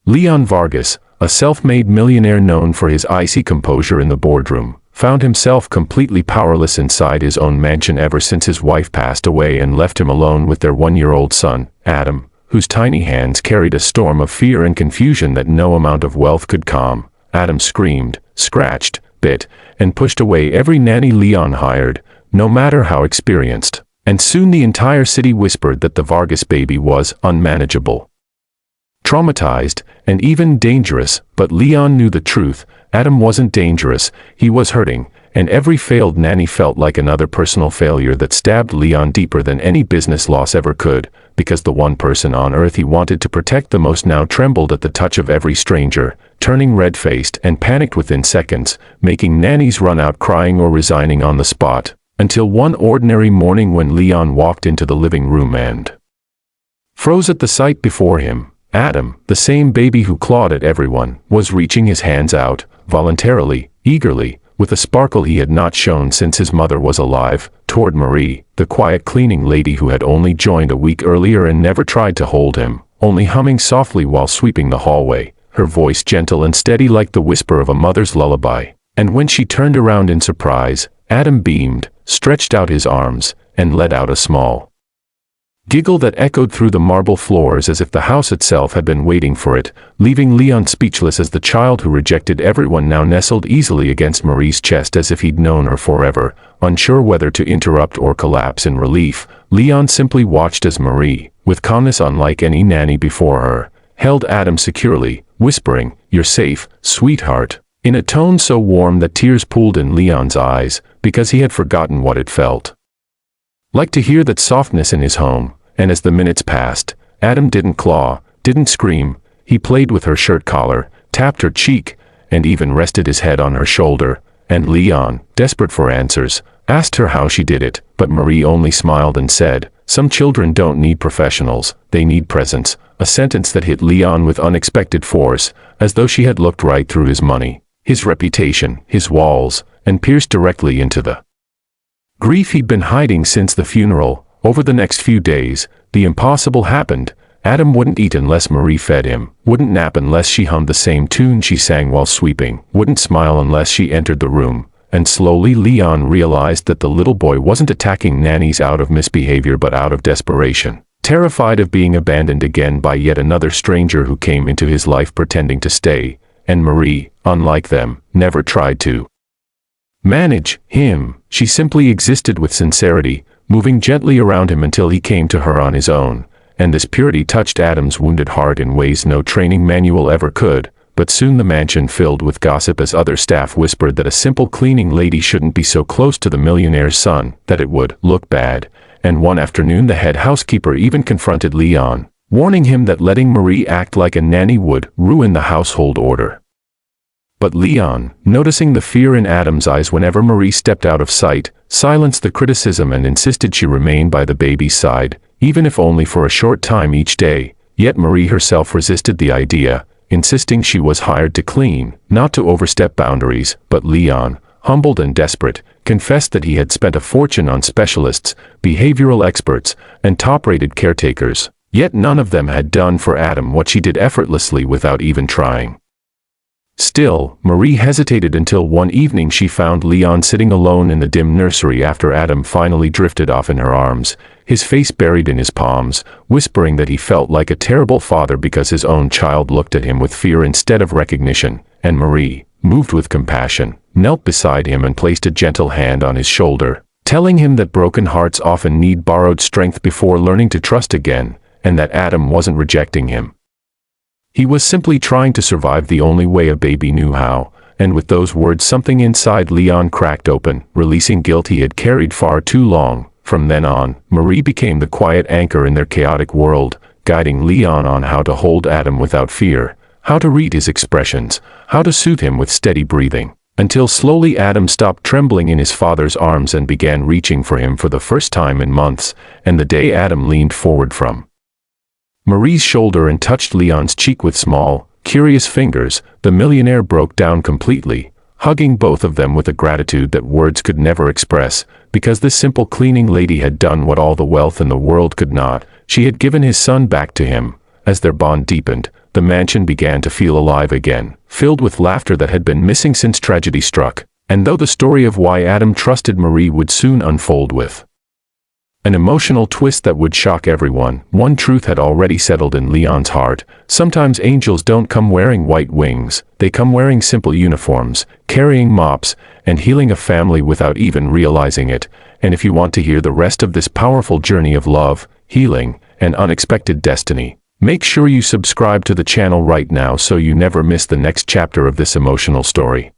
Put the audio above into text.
Leon Vargas, a self-made millionaire known for his icy composure in the boardroom, found himself completely powerless inside his own mansion ever since his wife passed away and left him alone with their one-year-old son, Adam, whose tiny hands carried a storm of fear and confusion that no amount of wealth could calm. Adam screamed, scratched, bit, and pushed away every nanny Leon hired, no matter how experienced. And soon the entire city whispered that the Vargas baby was unmanageable, traumatized, and even dangerous. But Leon knew the truth. Adam wasn't dangerous, he was hurting, and every failed nanny felt like another personal failure that stabbed Leon deeper than any business loss ever could, because the one person on earth he wanted to protect the most now trembled at the touch of every stranger, turning red-faced and panicked within seconds, making nannies run out crying or resigning on the spot, until one ordinary morning when Leon walked into the living room and froze at the sight before him. Adam, the same baby who clawed at everyone, was reaching his hands out, voluntarily, eagerly, with a sparkle he had not shown since his mother was alive, toward Marie, the quiet cleaning lady who had only joined a week earlier and never tried to hold him, only humming softly while sweeping the hallway, her voice gentle and steady like the whisper of a mother's lullaby. And when she turned around in surprise, Adam beamed, stretched out his arms, and let out a small giggle that echoed through the marble floors as if the house itself had been waiting for it, leaving Leon speechless as the child who rejected everyone now nestled easily against Marie's chest as if he'd known her forever. Unsure whether to interrupt or collapse in relief, Leon simply watched as Marie, with calmness unlike any nanny before her, held Adam securely, whispering, "You're safe, sweetheart," in a tone so warm that tears pooled in Leon's eyes, because he had forgotten what it felt like to hear that softness in his home. And as the minutes passed, Adam didn't claw, didn't scream. He played with her shirt collar, tapped her cheek, and even rested his head on her shoulder. And Leon, desperate for answers, asked her how she did it, but Marie only smiled and said, "Some children don't need professionals, they need presence," a sentence that hit Leon with unexpected force, as though she had looked right through his money, his reputation, his walls, and pierced directly into the grief he'd been hiding since the funeral. Over the next few days, the impossible happened. Adam wouldn't eat unless Marie fed him, wouldn't nap unless she hummed the same tune she sang while sweeping, wouldn't smile unless she entered the room. And slowly Leon realized that the little boy wasn't attacking nannies out of misbehavior but out of desperation, terrified of being abandoned again by yet another stranger who came into his life pretending to stay. And Marie, unlike them, never tried to manage him. She simply existed with sincerity, moving gently around him until he came to her on his own. And this purity touched Adam's wounded heart in ways no training manual ever could. But soon the mansion filled with gossip as other staff whispered that a simple cleaning lady shouldn't be so close to the millionaire's son, that it would look bad. And one afternoon the head housekeeper even confronted Leon, warning him that letting Marie act like a nanny would ruin the household order. But Leon, noticing the fear in Adam's eyes whenever Marie stepped out of sight, silenced the criticism and insisted she remain by the baby's side, even if only for a short time each day. Yet Marie herself resisted the idea, insisting she was hired to clean, not to overstep boundaries. But Leon, humbled and desperate, confessed that he had spent a fortune on specialists, behavioral experts, and top-rated caretakers, yet none of them had done for Adam what she did effortlessly without even trying. Still, Marie hesitated until one evening she found Leon sitting alone in the dim nursery after Adam finally drifted off in her arms, his face buried in his palms, whispering that he felt like a terrible father because his own child looked at him with fear instead of recognition. And Marie, moved with compassion, knelt beside him and placed a gentle hand on his shoulder, telling him that broken hearts often need borrowed strength before learning to trust again, and that Adam wasn't rejecting him. He was simply trying to survive the only way a baby knew how. And with those words something inside Leon cracked open, releasing guilt he had carried far too long. From then on, Marie became the quiet anchor in their chaotic world, guiding Leon on how to hold Adam without fear, how to read his expressions, how to soothe him with steady breathing, until slowly Adam stopped trembling in his father's arms and began reaching for him for the first time in months. And the day Adam leaned forward from Marie's shoulder and touched Leon's cheek with small, curious fingers, the millionaire broke down completely, hugging both of them with a gratitude that words could never express, because this simple cleaning lady had done what all the wealth in the world could not. She had given his son back to him. As their bond deepened, the mansion began to feel alive again, filled with laughter that had been missing since tragedy struck, and though the story of why Adam trusted Marie would soon unfold with an emotional twist that would shock everyone, one truth had already settled in Leon's heart. Sometimes angels don't come wearing white wings, they come wearing simple uniforms, carrying mops, and healing a family without even realizing it. And if you want to hear the rest of this powerful journey of love, healing, and unexpected destiny, make sure you subscribe to the channel right now so you never miss the next chapter of this emotional story.